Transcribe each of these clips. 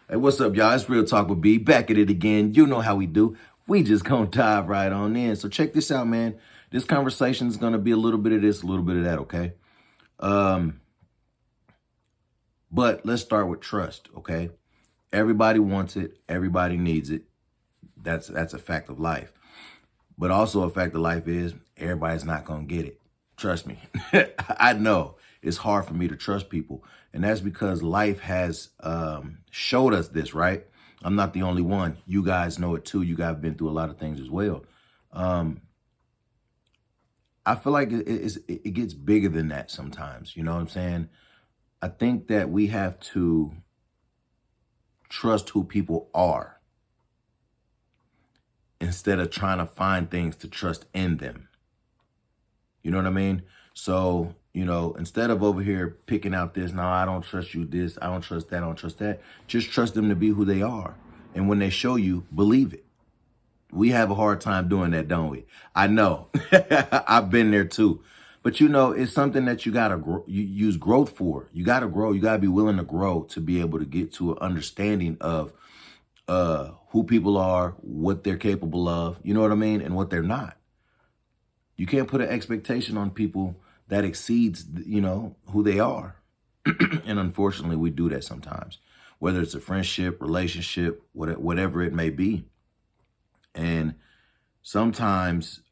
Hey, what's up, y'all? It's Real Talk with B. Back at it again. You know how we do. We just gonna dive right on in. So check this out, man. This conversation is gonna be a little bit of this, a little bit of that, okay? Um, but let's start with trust, okay? Everybody wants it. Everybody needs it. That's a fact of life. But also a fact of life is everybody's not gonna get it. Trust me. I know it's hard for me to trust people. And that's because life has showed us this, right? I'm not the only one. You guys know it too. You guys have been through a lot of things as well. I feel like it gets bigger than that sometimes. You know what I'm saying? I think that we have to trust who people are instead of trying to find things to trust in them. You know what I mean? So, instead of over here picking out this, no, I don't trust you this, I don't trust that, I don't trust that, just trust them to be who they are. And when they show you, believe it. We have a hard time doing that, don't we? I know. I've been there too. But it's something that you got to use growth for. You got to grow. You got to be willing to grow to be able to get to an understanding of who people are, what they're capable of, you know what I mean, and what they're not. You can't put an expectation on people that exceeds, who they are. And unfortunately, we do that sometimes, whether it's a friendship, relationship, whatever it may be. And sometimes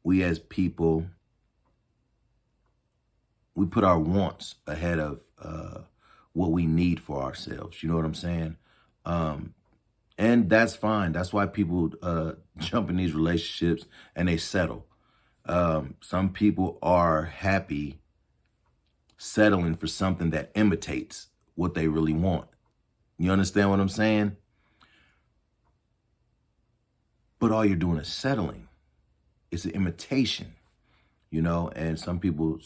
we as people, we put our wants ahead of what we need for ourselves. You know what I'm saying? And that's fine. That's why people jump in these relationships and they settle. Some people are happy settling for something that imitates what they really want. You understand what I'm saying? But all you're doing is settling. It's an imitation, and some people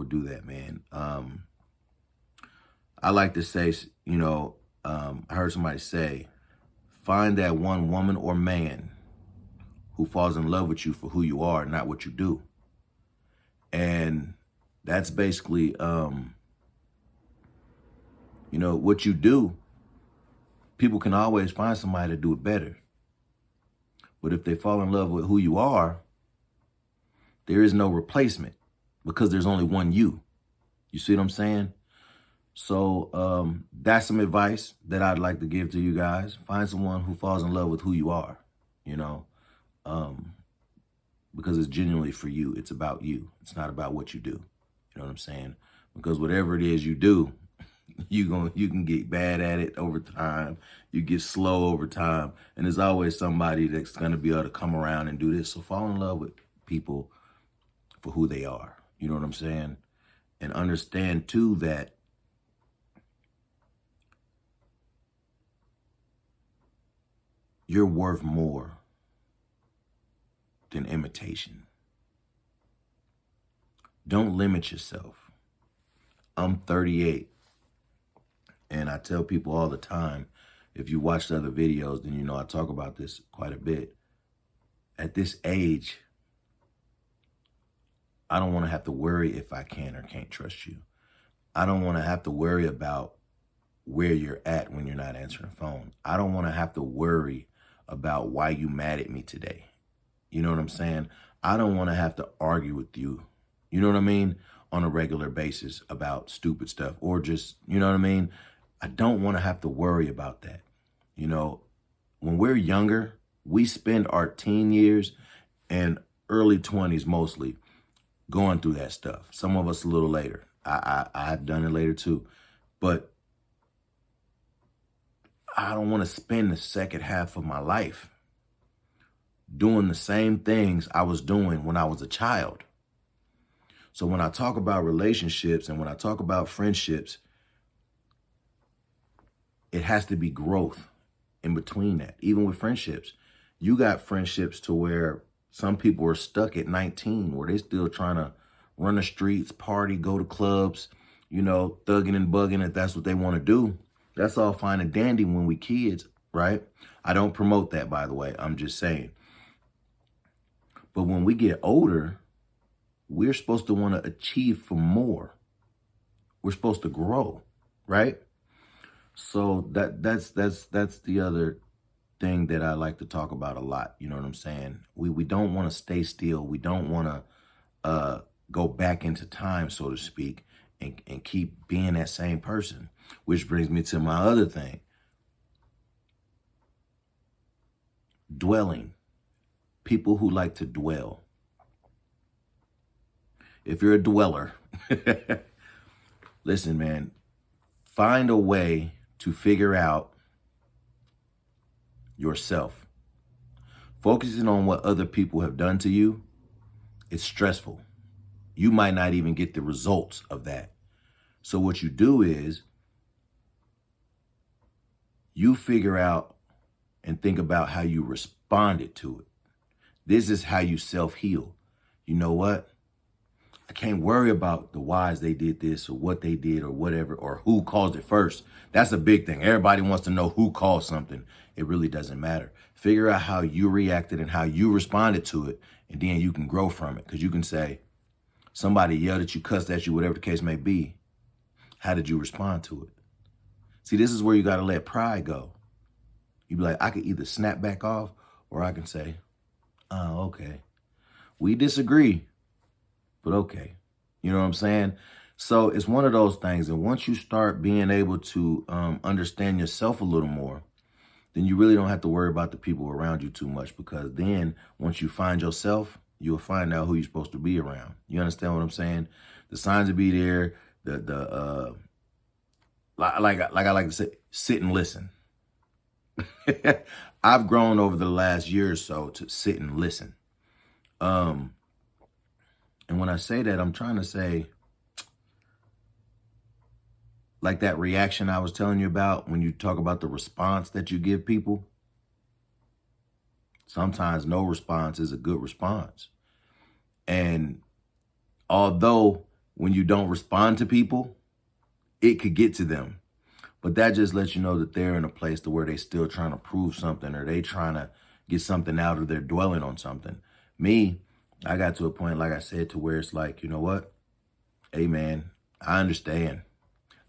do that, man. I like to say, I heard somebody say, find that one woman or man who falls in love with you for who you are, not what you do. And that's basically, what you do. People can always find somebody to do it better. But if they fall in love with who you are, there is no replacement because there's only one you. You see what I'm saying? So that's some advice that I'd like to give to you guys. Find someone who falls in love with who you are, because it's genuinely for you. It's about you. It's not about what you do. You know what I'm saying? Because whatever it is you do, you can get bad at it over time. You get slow over time. And there's always somebody that's going to be able to come around and do this. So fall in love with people for who they are. You know what I'm saying? And understand too that you're worth more than imitation. Don't limit yourself. I'm 38. And I tell people all the time, if you watched other videos, then I talk about this quite a bit. At this age, I don't want to have to worry if I can or can't trust you. I don't want to have to worry about where you're at when you're not answering the phone. I don't want to have to worry about why you mad at me today. You know what I'm saying? I don't want to have to argue with you, you know what I mean, on a regular basis about stupid stuff or just, you know what I mean? I don't want to have to worry about that. When we're younger, we spend our teen years and early 20s mostly going through that stuff. Some of us a little later. I've done it later too. But I don't want to spend the second half of my life doing the same things I was doing when I was a child. So when I talk about relationships and when I talk about friendships, it has to be growth in between that. Even with friendships, you got friendships to where some people are stuck at 19, where they still trying to run the streets, party, go to clubs, thugging and bugging if that's what they want to do. That's all fine and dandy when we kids, right? I don't promote that, by the way. I'm just saying. But when we get older, we're supposed to want to achieve for more. We're supposed to grow, right? So that's the other thing that I like to talk about a lot. You know what I'm saying? We don't want to stay still. We don't want to go back into time, so to speak, and keep being that same person. Which brings me to my other thing. Dwelling. People who like to dwell. If you're a dweller, listen, man, find a way to figure out yourself. Focusing on what other people have done to you, it's stressful. You might not even get the results of that. So what you do is you figure out and think about how you responded to it. This is how you self-heal. You know what? I can't worry about the whys they did this or what they did or whatever or who caused it first. That's a big thing. Everybody wants to know who caused something. It really doesn't matter. Figure out how you reacted and how you responded to it, and then you can grow from it. Because you can say, somebody yelled at you, cussed at you, whatever the case may be. How did you respond to it? See, this is where you got to let pride go. You be like, I could either snap back off or I can say, oh, okay. We disagree, but okay. You know what I'm saying? So it's one of those things. And once you start being able to understand yourself a little more, then you really don't have to worry about the people around you too much, because then once you find yourself, you'll find out who you're supposed to be around. You understand what I'm saying? The signs will be there. Like I like to say, sit and listen. I've grown over the last year or so to sit and listen. And when I say that, I'm trying to say, like that reaction I was telling you about when you talk about the response that you give people. Sometimes no response is a good response. And although when you don't respond to people, it could get to them. But that just lets you know that they're in a place to where they still trying to prove something, or they trying to get something out, or they're dwelling on something. Me, I got to a point, like I said, to where it's like, you know what? Hey, man, I understand.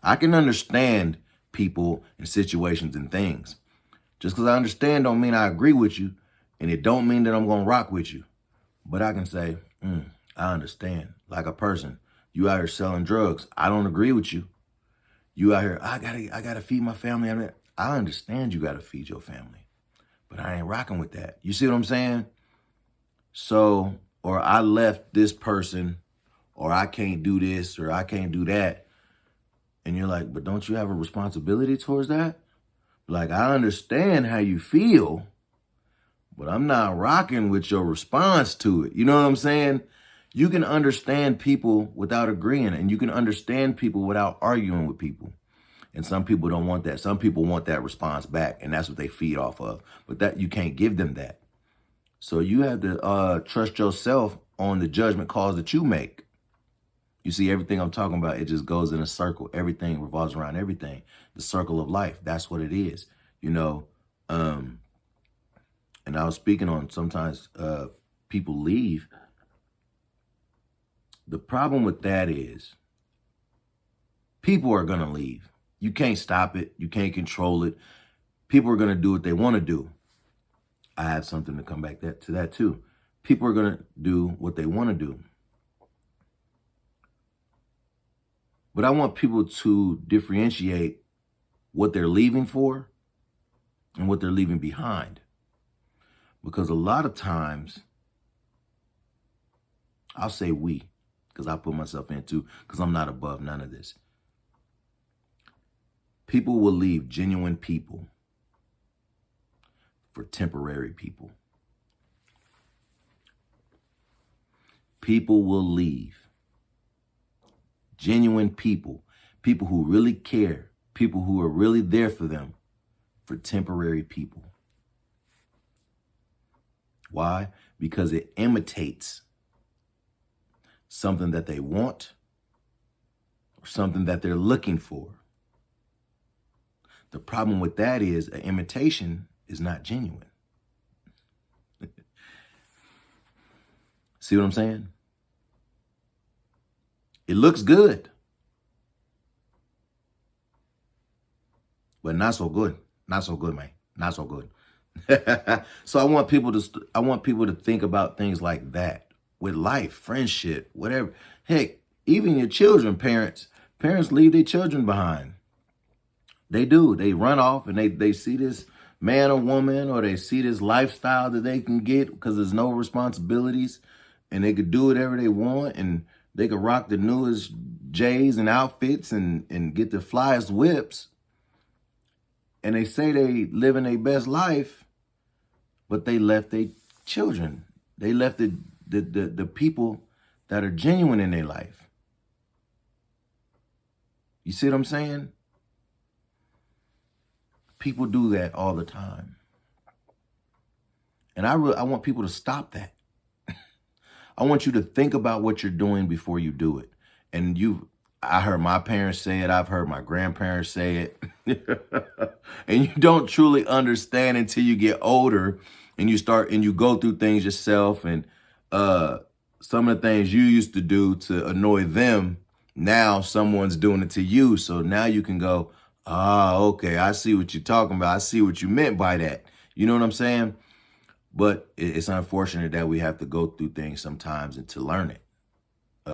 I can understand people and situations and things. Just because I understand don't mean I agree with you, and it don't mean that I'm going to rock with you. But I can say, I understand. Like a person, you out here selling drugs. I don't agree with you. You out here, I gotta feed my family. I understand you gotta feed your family, but I ain't rocking with that. You see what I'm saying? So, or I left this person, or I can't do this, or I can't do that. And you're like, but don't you have a responsibility towards that? Like, I understand how you feel, but I'm not rocking with your response to it. You know what I'm saying? You can understand people without agreeing, and you can understand people without arguing with people. And some people don't want that. Some people want that response back, and that's what they feed off of. But that you can't give them that. So you have to trust yourself on the judgment calls that you make. You see, everything I'm talking about, it just goes in a circle. Everything revolves around everything. The circle of life. That's what it is. You know, and I was speaking on sometimes people leave. The problem with that is people are going to leave. You can't stop it. You can't control it. People are going to do what they want to do. I have something to come back to that too. People are going to do what they want to do. But I want people to differentiate what they're leaving for and what they're leaving behind. Because a lot of times, I'll say we, because I put myself in too, because I'm not above none of this. People will leave genuine people for temporary people. People will leave genuine people, people who really care, people who are really there for them, for temporary people. Why? Because it imitates something that they want or something that they're looking for. The problem with that is an imitation is not genuine. See what I'm saying? It looks good, but not so good. Not so good, man. Not so good. So I want people to think about things like that with life, friendship, whatever. Heck, even your children, parents leave their children behind. They do. They run off and they see this man or woman, or they see this lifestyle that they can get because there's no responsibilities, and they could do whatever they want, and they could rock the newest J's and outfits and get the flyest whips. And they say they living their best life, but they left their children. They left the people that are genuine in their life. You see what I'm saying? People do that all the time. And I want people to stop that. I want you to think about what you're doing before you do it. And I heard my parents say it. I've heard my grandparents say it. And you don't truly understand until you get older and you go through things yourself. And some of the things you used to do to annoy them, now someone's doing it to you. So now you can go, okay, I see what you're talking about. I see what you meant by that. You know what I'm saying? But it's unfortunate that we have to go through things sometimes and to learn it.